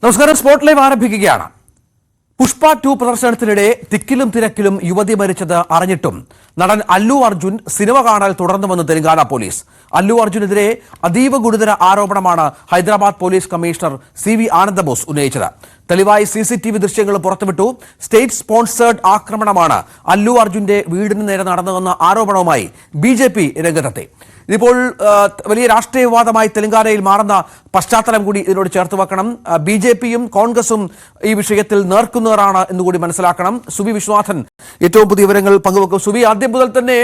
നമസ്കാരം. Spot live ആരംഭിക്കുകയാണ്. പുഷ്പ 2 പ്രദർശനത്തിനിടെ തിക്കിലും തിരക്കിലും യുവതി മരിച്ചത് അറിഞ്ഞിട്ടും നടൻ അല്ലു അർജുൻ സിനിമ കാണാൻ തുടർന്നുവെന്ന് തെലങ്കാന പോലീസ്. അല്ലു അർജുനെതിരെ അതീവ ഗുരുതര ആരോപണമാണ് Hyderabad police commissioner CV Ananda Bose ഉന്നയിച്ചത്. തെളിവായി CCTV ദൃശ്യങ്ങൾ പുറത്തുവിട്ടു. സ്റ്റേറ്റ് സ്പോൺസേഡ് ആക്രമണമാണ് അല്ലു അർജുന്റെ വീടിന് നേരെ നടന്നതെന്ന ആരോപണവുമായി BJP രംഗത്തെത്തി. ഇതിപ്പോൾ വലിയ രാഷ്ട്രീയ വിവാദമായി തെലങ്കാനയിൽ മാറുന്ന പശ്ചാത്തലം കൂടി ഇതിനോട് ചേർത്ത് വെക്കണം. BJPയും കോൺഗ്രസും ഈ വിഷയത്തിൽ നേർക്കുനേറാണ് എന്നുകൂടി മനസ്സിലാക്കണം. സുബി വിശ്വനാഥൻ ഏറ്റവും പുതിയ വിവരങ്ങൾ പങ്കുവെക്കും. സുബി, ആദ്യം മുതൽ തന്നെ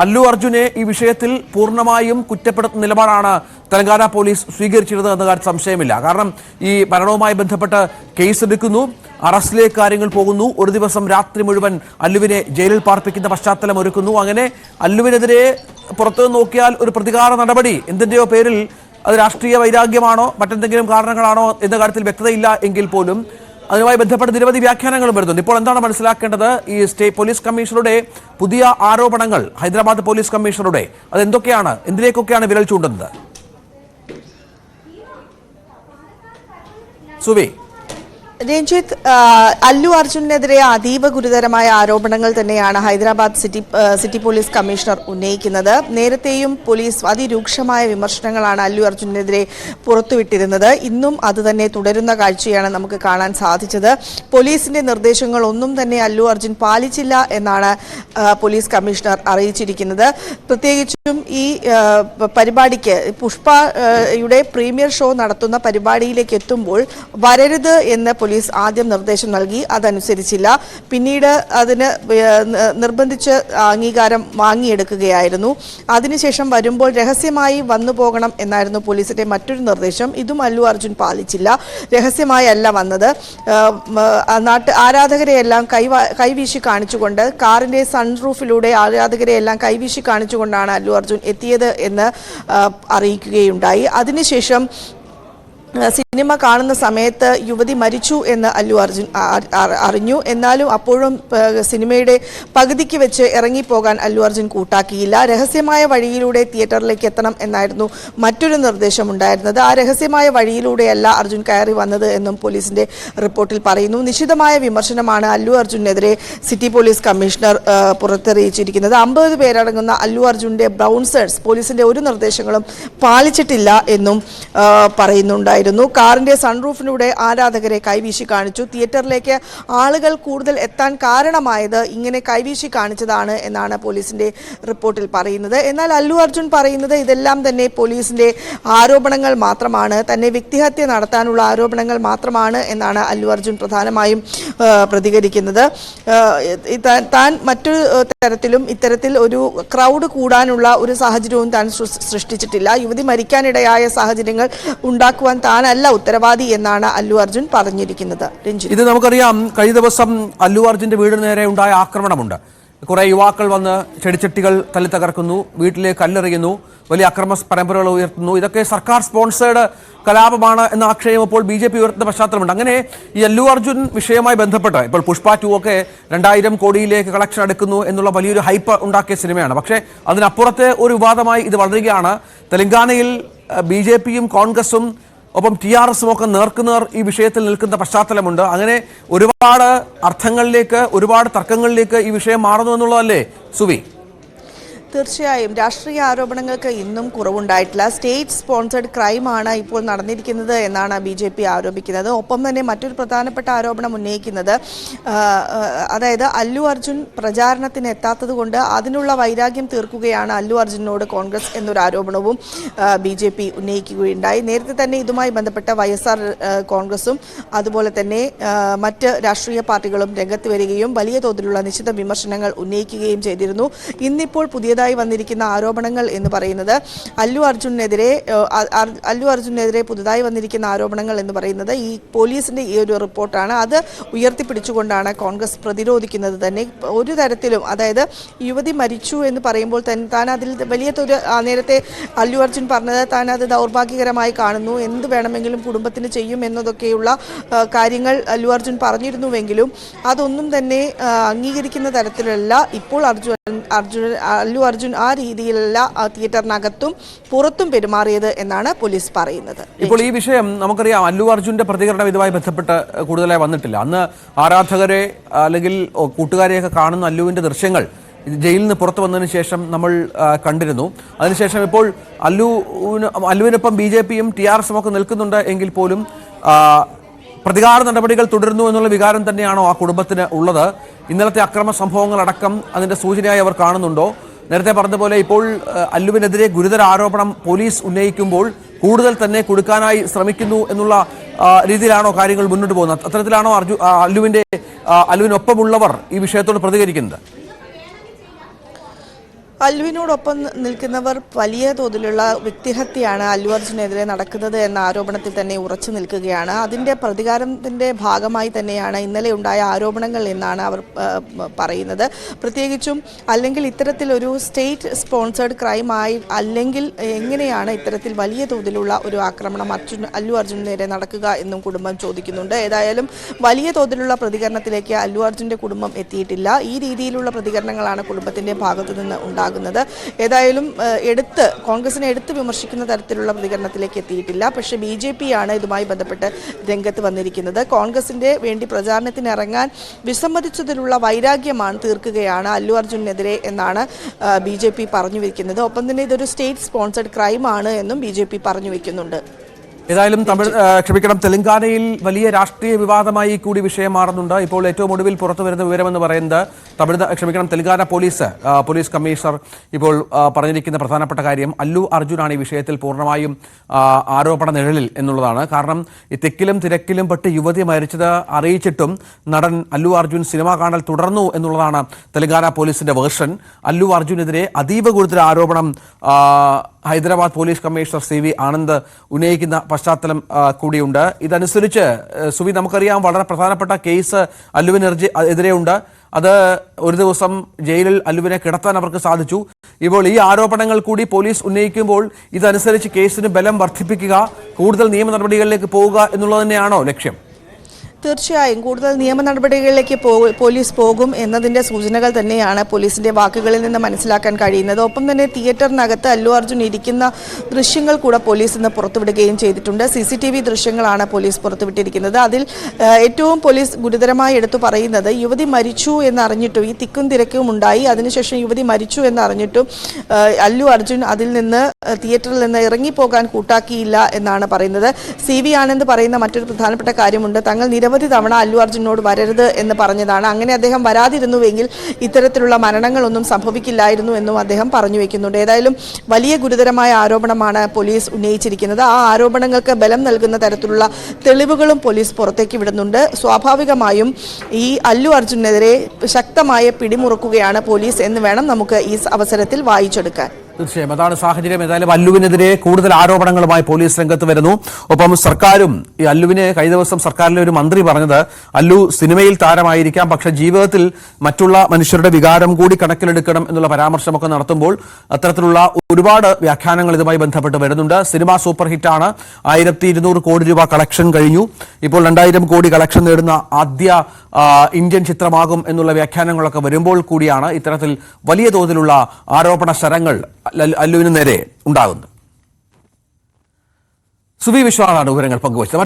അല്ലു അർജുനെ ഈ വിഷയത്തിൽ പൂർണ്ണമായും കുറ്റപ്പെടുത്തുന്ന നിലപാടാണ് തെലങ്കാന പോലീസ് സ്വീകരിച്ചിരുന്നത് എന്ന കാര്യത്തിൽ സംശയമില്ല. കാരണം ഈ മരണവുമായി ബന്ധപ്പെട്ട് കേസെടുക്കുന്നു, അറസ്റ്റിലേക്ക് കാര്യങ്ങൾ പോകുന്നു, ഒരു ദിവസം രാത്രി മുഴുവൻ അല്ലുവിനെ ജയിലിൽ പാർപ്പിക്കുന്ന പശ്ചാത്തലം ഒരുക്കുന്നു. അങ്ങനെ അല്ലുവിനെതിരെ പുറത്തു നോക്കിയാൽ ഒരു പ്രതികാര നടപടി എന്തിൻ്റെയോ പേരിൽ അത് രാഷ്ട്രീയ വൈരാഗ്യമാണോ മറ്റെന്തെങ്കിലും കാരണങ്ങളാണോ എന്ന കാര്യത്തിൽ വ്യക്തതയില്ല എങ്കിൽ പോലും അതുമായി ബന്ധപ്പെട്ട് നിരവധി വ്യാഖ്യാനങ്ങളും വരുന്നുണ്ട്. ഇപ്പോൾ എന്താണ് മനസ്സിലാക്കേണ്ടത്? ഈ സ്റ്റേറ്റ് പോലീസ് കമ്മീഷണറുടെ പുതിയ ആരോപണങ്ങൾ, ഹൈദരാബാദ് പോലീസ് കമ്മീഷണറുടെ, അതെന്തൊക്കെയാണ്, എന്തിലേക്കൊക്കെയാണ് വിരൽ ചൂണ്ടുന്നത്? സുവി, രഞ്ജിത്ത്, അല്ലു അർജുനെതിരെ അതീവ ഗുരുതരമായ ആരോപണങ്ങൾ തന്നെയാണ് ഹൈദരാബാദ് സിറ്റി പോലീസ് കമ്മീഷണർ ഉന്നയിക്കുന്നത്. നേരത്തെയും പോലീസ് അതിരൂക്ഷമായ വിമർശനങ്ങളാണ് അല്ലു അർജുനെതിരെ പുറത്തുവിട്ടിരുന്നത്. ഇന്നും അത് തന്നെ തുടരുന്ന കാഴ്ചയാണ് നമുക്ക് കാണാൻ സാധിച്ചത്. പോലീസിന്റെ നിർദ്ദേശങ്ങൾ ഒന്നും തന്നെ അല്ലു അർജുൻ പാലിച്ചില്ല എന്നാണ് പോലീസ് കമ്മീഷണർ അറിയിച്ചിരിക്കുന്നത്. പ്രത്യേകിച്ചും ഈ പരിപാടിക്ക് പുഷ്പയുടെ പ്രീമിയർ ഷോ നടത്തുന്ന പരിപാടിയിലേക്ക് എത്തുമ്പോൾ വരരുത് എന്ന് പോലീസ് ആദ്യം നിർദ്ദേശം നൽകി. അതനുസരിച്ചില്ല. പിന്നീട് അതിന് നിർബന്ധിച്ച് അംഗീകാരം വാങ്ങിയെടുക്കുകയായിരുന്നു. അതിനുശേഷം വരുമ്പോൾ രഹസ്യമായി വന്നു പോകണം എന്നായിരുന്നു പോലീസിന്റെ മറ്റൊരു നിർദ്ദേശം. ഇതും അല്ലു അർജുൻ പാലിച്ചില്ല. രഹസ്യമായി അല്ല വന്നത്. ആരാധകരെയെല്ലാം കൈവീശി കാണിച്ചുകൊണ്ട്, കാറിന്റെ സൺറൂഫിലൂടെ ആരാധകരെയെല്ലാം കൈവീശി കാണിച്ചുകൊണ്ടാണ് അല്ലു അർജുൻ എത്തിയത് എന്ന് അറിയിക്കുകയുണ്ടായി. അതിനുശേഷം സിനിമ കാണുന്ന സമയത്ത് യുവതി മരിച്ചു എന്ന് അല്ലു അർജുൻ അറിഞ്ഞു. എന്നാലും അപ്പോഴും സിനിമയുടെ പകുതിക്ക് വെച്ച് ഇറങ്ങിപ്പോകാൻ അല്ലു അർജുൻ കൂട്ടാക്കിയില്ല. രഹസ്യമായ വഴിയിലൂടെ തിയേറ്ററിലേക്ക് എത്തണം എന്നായിരുന്നു മറ്റൊരു നിർദ്ദേശമുണ്ടായിരുന്നത്. ആ രഹസ്യമായ വഴിയിലൂടെയല്ല അർജുൻ കയറി വന്നത് എന്നും പോലീസിന്റെ റിപ്പോർട്ടിൽ പറയുന്നു. നിശിതമായ വിമർശനമാണ് അല്ലു അർജുനെതിരെ സിറ്റി പോലീസ് കമ്മീഷണർ പുറത്തിറക്കിയിരിക്കുന്നത്. 50 പേരടങ്ങുന്ന അല്ലു അർജുന്റെ ബൗൺസേഴ്സ് പോലീസിന്റെ ഒരു നിർദ്ദേശങ്ങളും പാലിച്ചിട്ടില്ല എന്നും പറയുന്നുണ്ടായിരുന്നു. കാറിന്റെ സൺറൂഫിലൂടെ ആരാധകരെ കൈവീശി കാണിച്ചു. തിയേറ്ററിലേക്ക് ആളുകൾ കൂടുതൽ എത്താൻ കാരണമായത് ഇങ്ങനെ കൈവീശി കാണിച്ചതാണ് എന്നാണ് പോലീസിന്റെ റിപ്പോർട്ടിൽ പറയുന്നത്. എന്നാൽ അല്ലു അർജുൻ പറയുന്നത് ഇതെല്ലാം തന്നെ പോലീസിന്റെ ആരോപണങ്ങൾ മാത്രമാണ്, തന്നെ വ്യക്തിഹത്യ നടത്താനുള്ള ആരോപണങ്ങൾ മാത്രമാണ് എന്നാണ് അല്ലു അർജുൻ പ്രധാനമായും പ്രതികരിക്കുന്നത്. താൻ മറ്റൊരു തരത്തിലും ഇത്തരത്തിൽ ഒരു ക്രൗഡ് കൂടാനുള്ള ഒരു സാഹചര്യവും താൻ സൃഷ്ടിച്ചിട്ടില്ല. യുവതി മരിക്കാനിടയായ സാഹചര്യങ്ങൾ ഉണ്ടാക്കുവാൻ താനല്ല ഉത്തരവാദി എന്നാണ് അല്ലു അർജുൻ പറഞ്ഞിരിക്കുന്നത്. ഇത് നമുക്കറിയാം. കഴിഞ്ഞ ദിവസം അല്ലു അർജുന്റെ വീടിന് നേരെ ഉണ്ടായ ആക്രമണമുണ്ട്. കുറെ യുവാക്കൾ വന്ന് ചെടിച്ചട്ടികൾ തല്ലി തകർക്കുന്നു, വീട്ടിലേക്ക് കല്ലെറിയുന്നു, വലിയ അക്രമ പരമ്പരകൾ ഉയർത്തുന്നു. ഇതൊക്കെ സർക്കാർ സ്പോൺസേഡ് കലാപമാണ് എന്ന ആക്ഷേപം ഇപ്പോൾ BJP ഉയർത്തുന്ന പശ്ചാത്തലമുണ്ട്. അങ്ങനെ ഈ അല്ലു അർജുൻ വിഷയവുമായി ബന്ധപ്പെട്ട് ഇപ്പോൾ പുഷ്പ 2 ഒക്കെ 2000 കോടിയിലേക്ക് കളക്ഷൻ എടുക്കുന്നു എന്നുള്ള വലിയൊരു ഹൈപ്പ് ഉണ്ടാക്കിയ സിനിമയാണ്. പക്ഷേ അതിനപ്പുറത്തെ ഒരു വിവാദമായി ഇത് വളരുകയാണ്. തെലങ്കാനയിൽ BJPയും കോൺഗ്രസും ഒപ്പം TRSും ഒക്കെ നേർക്കുനേർ ഈ വിഷയത്തിൽ നിൽക്കുന്ന പശ്ചാത്തലമുണ്ട്. അങ്ങനെ ഒരുപാട് അർത്ഥങ്ങളിലേക്ക്, ഒരുപാട് തർക്കങ്ങളിലേക്ക് ഈ വിഷയം മാറുന്നു എന്നുള്ളതല്ലേ സുവി? തീർച്ചയായും രാഷ്ട്രീയ ആരോപണങ്ങൾക്ക് ഇന്നും കുറവുണ്ടായിട്ടില്ല. സ്റ്റേറ്റ് സ്പോൺസേഡ് ക്രൈമാണ് ഇപ്പോൾ നടന്നിരിക്കുന്നത് എന്നാണ് BJP ആരോപിക്കുന്നത്. ഒപ്പം തന്നെ മറ്റൊരു പ്രധാനപ്പെട്ട ആരോപണം ഉന്നയിക്കുന്നത്, അതായത് അല്ലു അർജുൻ പ്രചാരണത്തിന് എത്താത്തത് കൊണ്ട് അതിനുള്ള വൈരാഗ്യം തീർക്കുകയാണ് അല്ലു അർജുനോട് കോൺഗ്രസ് എന്നൊരു ആരോപണവും BJP ഉന്നയിക്കുകയുണ്ടായി. നേരത്തെ തന്നെ ഇതുമായി ബന്ധപ്പെട്ട YSR കോൺഗ്രസും അതുപോലെ തന്നെ മറ്റ് രാഷ്ട്രീയ പാർട്ടികളും രംഗത്ത് വരികയും വലിയ തോതിലുള്ള നിശ്ചിത വിമർശനങ്ങൾ ഉന്നയിക്കുകയും ചെയ്തിരുന്നു. ഇന്നിപ്പോൾ പുതിയ വന്നിരിക്കുന്ന ആരോപണങ്ങൾ എന്ന് പറയുന്നത് അല്ലു അർജുനെതിരെ പുതുതായി വന്നിരിക്കുന്ന ആരോപണങ്ങൾ എന്ന് പറയുന്നത് ഈ പോലീസിന്റെ ഈ ഒരു റിപ്പോർട്ടാണ്. അത് ഉയർത്തിപ്പിടിച്ചുകൊണ്ടാണ് കോൺഗ്രസ് പ്രതിരോധിക്കുന്നത് തന്നെ. ഒരു തരത്തിലും, അതായത് യുവതി മരിച്ചു എന്ന് പറയുമ്പോൾ താൻ അതിൽ വലിയ നേരത്തെ അല്ലു അർജുൻ പറഞ്ഞത് താൻ അത് ദൗർഭാഗ്യകരമായി കാണുന്നു, എന്ത് വേണമെങ്കിലും കുടുംബത്തിന് ചെയ്യും എന്നതൊക്കെയുള്ള കാര്യങ്ങൾ അല്ലു അർജുൻ പറഞ്ഞിരുന്നുവെങ്കിലും അതൊന്നും തന്നെ അംഗീകരിക്കുന്ന തരത്തിലല്ല ഇപ്പോൾ അല്ലു അർജുൻ ആ രീതിയിലല്ല തിയേറ്ററിനകത്തും പുറത്തും പെരുമാറിയത് എന്നാണ് പോലീസ് പറയുന്നത്. ഇപ്പോൾ ഈ വിഷയം നമുക്കറിയാം, അല്ലു അർജുന്റെ പ്രതികരണം ഇതുമായി ബന്ധപ്പെട്ട് കൂടുതലായി വന്നിട്ടില്ല. അന്ന് ആരാധകരെ അല്ലെങ്കിൽ കൂട്ടുകാരെയൊക്കെ കാണുന്ന അല്ലുവിന്റെ ദൃശ്യങ്ങൾ ജയിലിൽ നിന്ന് പുറത്തു വന്നതിന് ശേഷം നമ്മൾ കണ്ടിരുന്നു. അതിനുശേഷം ഇപ്പോൾ അല്ലുവിനൊപ്പം BJPയും TRSും ഒക്കെ നിൽക്കുന്നുണ്ട് എങ്കിൽ പോലും പ്രതികാര നടപടികൾ തുടരുന്നു എന്നുള്ള വികാരം തന്നെയാണോ ആ കുടുംബത്തിന് ഉള്ളത്? ഇന്നലത്തെ അക്രമ സംഭവങ്ങളടക്കം അതിന്റെ സൂചനയായി അവർ കാണുന്നുണ്ടോ? നേരത്തെ പറഞ്ഞതുപോലെ ഇപ്പോൾ അല്ലുവിനെതിരെ ഗുരുതര ആരോപണം പോലീസ് ഉന്നയിക്കുമ്പോൾ കൂടുതൽ തന്നെ കൊടുക്കാനായി ശ്രമിക്കുന്നു എന്നുള്ള രീതിയിലാണോ കാര്യങ്ങൾ മുന്നോട്ട് പോകുന്നത്? അത്തരത്തിലാണോ അല്ലുവിനൊപ്പമുള്ളവർ ഈ വിഷയത്തോട് പ്രതികരിക്കുന്നത്? അല്ലുവിനോടൊപ്പം നിൽക്കുന്നവർ വലിയ തോതിലുള്ള വ്യക്തിഹത്യയാണ് അല്ലു അർജുനെതിരെ നടക്കുന്നത് എന്ന ആരോപണത്തിൽ തന്നെ ഉറച്ചു നിൽക്കുകയാണ്. അതിൻ്റെ പ്രതികാരത്തിൻ്റെ ഭാഗമായി തന്നെയാണ് ഇന്നലെ ഉണ്ടായ ആരോപണങ്ങൾ എന്നാണ് അവർ പറയുന്നത്. പ്രത്യേകിച്ചും അല്ലെങ്കിൽ ഇത്തരത്തിലൊരു സ്റ്റേറ്റ് സ്പോൺസേഡ് ക്രൈമായി അല്ലെങ്കിൽ എങ്ങനെയാണ് ഇത്തരത്തിൽ വലിയ തോതിലുള്ള ഒരു ആക്രമണം അല്ലു അർജുനെതിരെ നടക്കുക എന്നും കുടുംബം ചോദിക്കുന്നുണ്ട്. ഏതായാലും വലിയ തോതിലുള്ള പ്രതികരണത്തിലേക്ക് അല്ലു അർജുൻ്റെ കുടുംബം എത്തിയിട്ടില്ല. ഈ രീതിയിലുള്ള പ്രതികരണങ്ങളാണ് കുടുംബത്തിൻ്റെ ഭാഗത്തു നിന്ന് ഉണ്ടാകുന്നത്. ഏതായാലും കോൺഗ്രസിനെ എടുത്ത് വിമർശിക്കുന്ന തരത്തിലുള്ള പ്രതികരണത്തിലേക്ക് എത്തിയിട്ടില്ല. പക്ഷേ BJPയാണ് ഇതുമായി ബന്ധപ്പെട്ട് രംഗത്ത് വന്നിരിക്കുന്നത്. കോൺഗ്രസിന്റെ വേണ്ടി പ്രചാരണത്തിന് ഇറങ്ങാൻ വിസമ്മതിച്ചതിലുള്ള വൈരാഗ്യമാണ് തീർക്കുകയാണ് അല്ലു അർജുനെതിരെ എന്നാണ് BJP പറഞ്ഞു വയ്ക്കുന്നത്. ഒപ്പം തന്നെ ഇതൊരു സ്റ്റേറ്റ് സ്പോൺസർഡ് ക്രൈമാണ് എന്നും BJP പറഞ്ഞു വയ്ക്കുന്നുണ്ട്. ഏതായാലും തെലങ്കാനയിൽ വലിയ രാഷ്ട്രീയ വിവാദമായി കൂടി വിഷയം മാറുന്നുണ്ട്. ഇപ്പോൾ ഏറ്റവും ഒടുവിൽ പുറത്തു വരുന്ന വിവരമെന്ന് പറയുന്നത് തെലങ്കാന പോലീസ് കമ്മീഷണർ ഇപ്പോൾ പറഞ്ഞിരിക്കുന്ന പ്രധാനപ്പെട്ട കാര്യം അല്ലു അർജുനാണ് ഈ വിഷയത്തിൽ പൂർണ്ണമായും ആരോപണ നിഴലിൽ എന്നുള്ളതാണ്. കാരണം ഈ തിക്കിലും തിരക്കിലും പെട്ട് യുവതി മരിച്ചത് അറിയിച്ചിട്ടും നടൻ അല്ലു അർജുൻ സിനിമ കാണൽ തുടർന്നു എന്നുള്ളതാണ് തെലങ്കാന പോലീസിന്റെ വേർഷൻ. അല്ലു അർജുനെതിരെ അതീവ ഗുരുതര ആരോപണം Hyderabad police commissioner CV Anand ഉന്നയിക്കുന്ന പശ്ചാത്തലം കൂടിയുണ്ട്. ഇതനുസരിച്ച് സുവി, നമുക്കറിയാം വളരെ പ്രധാനപ്പെട്ട കേസ് അല്ലുവിനെതിരെ ഉണ്ട്. അത് ഒരു ദിവസം ജയിലിൽ അല്ലുവിനെ കിടത്താൻ അവർക്ക് സാധിച്ചു. ഇപ്പോൾ ഈ ആരോപണങ്ങൾ കൂടി പോലീസ് ഉന്നയിക്കുമ്പോൾ ഇതനുസരിച്ച് കേസിന് ബലം വർദ്ധിപ്പിക്കുക, കൂടുതൽ നിയമ നടപടികളിലേക്ക് പോവുക എന്നുള്ളത് തന്നെയാണോ ലക്ഷ്യം? തീർച്ചയായും കൂടുതൽ നിയമ നടപടികളിലേക്ക് പോലീസ് പോകും എന്നതിൻ്റെ സൂചനകൾ തന്നെയാണ് പോലീസിൻ്റെ വാക്കുകളിൽ നിന്ന് മനസ്സിലാക്കാൻ കഴിയുന്നത്. ഒപ്പം തന്നെ തിയേറ്ററിനകത്ത് അല്ലു അർജുൻ ഇരിക്കുന്ന ദൃശ്യങ്ങൾ കൂടെ പോലീസ് ഇന്ന് പുറത്തുവിടുകയും ചെയ്തിട്ടുണ്ട്. CCTV ദൃശ്യങ്ങളാണ് പോലീസ് പുറത്തുവിട്ടിരിക്കുന്നത്. അതിൽ ഏറ്റവും പോലീസ് ഗുരുതരമായി എടുത്തു പറയുന്നത് യുവതി മരിച്ചു എന്നറിഞ്ഞിട്ടും ഈ തിക്കും തിരക്കും ഉണ്ടായി, അതിനുശേഷം യുവതി മരിച്ചു എന്നറിഞ്ഞിട്ടും അല്ലു അർജുൻ അതിൽ നിന്ന് തിയേറ്ററിൽ നിന്ന് ഇറങ്ങിപ്പോകാൻ കൂട്ടാക്കിയില്ല എന്നാണ് പറയുന്നത്. CV ആനന്ദ് പറയുന്ന മറ്റൊരു പ്രധാനപ്പെട്ട കാര്യമുണ്ട്. തങ്ങൾ നിരവധി തവണ അല്ലു അർജുനോട് വരരുത് എന്ന് പറഞ്ഞതാണ്. അങ്ങനെ അദ്ദേഹം വരാതിരുന്നുവെങ്കിൽ ഇത്തരത്തിലുള്ള മരണങ്ങളൊന്നും സംഭവിക്കില്ലായിരുന്നു എന്നും അദ്ദേഹം പറഞ്ഞു വയ്ക്കുന്നുണ്ട്. ഏതായാലും വലിയ ഗുരുതരമായ ആരോപണമാണ് പോലീസ് ഉന്നയിച്ചിരിക്കുന്നത്. ആ ആരോപണങ്ങൾക്ക് ബലം നൽകുന്ന തരത്തിലുള്ള തെളിവുകളും പോലീസ് പുറത്തേക്ക് വിടുന്നുണ്ട്. സ്വാഭാവികമായും ഈ അല്ലു അർജുനെതിരെ ശക്തമായ പിടിമുറുക്കുകയാണ് പോലീസ് എന്ന് വേണം നമുക്ക് ഈ അവസരത്തിൽ വായിച്ചെടുക്കാൻ. തീർച്ചയായും അതാണ് സാഹചര്യം. ഏതായാലും അല്ലുവിനെതിരെ കൂടുതൽ ആരോപണങ്ങളുമായി പോലീസ് രംഗത്ത് വരുന്നു. ഒപ്പം സർക്കാരും ഈ അല്ലുവിനെ കഴിഞ്ഞ ദിവസം സർക്കാരിലെ ഒരു മന്ത്രി പറഞ്ഞത് അല്ലു സിനിമയിൽ താരമായിരിക്കാം, പക്ഷേ ജീവിതത്തിൽ മറ്റുള്ള മനുഷ്യരുടെ വികാരം കൂടി കണക്കിലെടുക്കണം എന്നുള്ള പരാമർശമൊക്കെ നടത്തുമ്പോൾ അത്തരത്തിലുള്ള ഒരുപാട് വ്യാഖ്യാനങ്ങൾ ഇതുമായി ബന്ധപ്പെട്ട് വരുന്നുണ്ട്. Cinema super ഹിറ്റാണ്. 1200 കോടി രൂപ കളക്ഷൻ കഴിഞ്ഞു. ഇപ്പോൾ 2000 കോടി കളക്ഷൻ നേടുന്ന ആദ്യ ഇന്ത്യൻ ചിത്രമാകും എന്നുള്ള വ്യാഖ്യാനങ്ങളൊക്കെ വരുമ്പോൾ കൂടിയാണ് ഇത്തരത്തിൽ വലിയ തോതിലുള്ള ആരോപണ ശരങ്ങൾ അല്ലുവിന് നേരെ ഉണ്ടാകുന്നത്. സുവി വിശ്വാസാണ് വിവരങ്ങൾ പങ്കുവച്ചത്.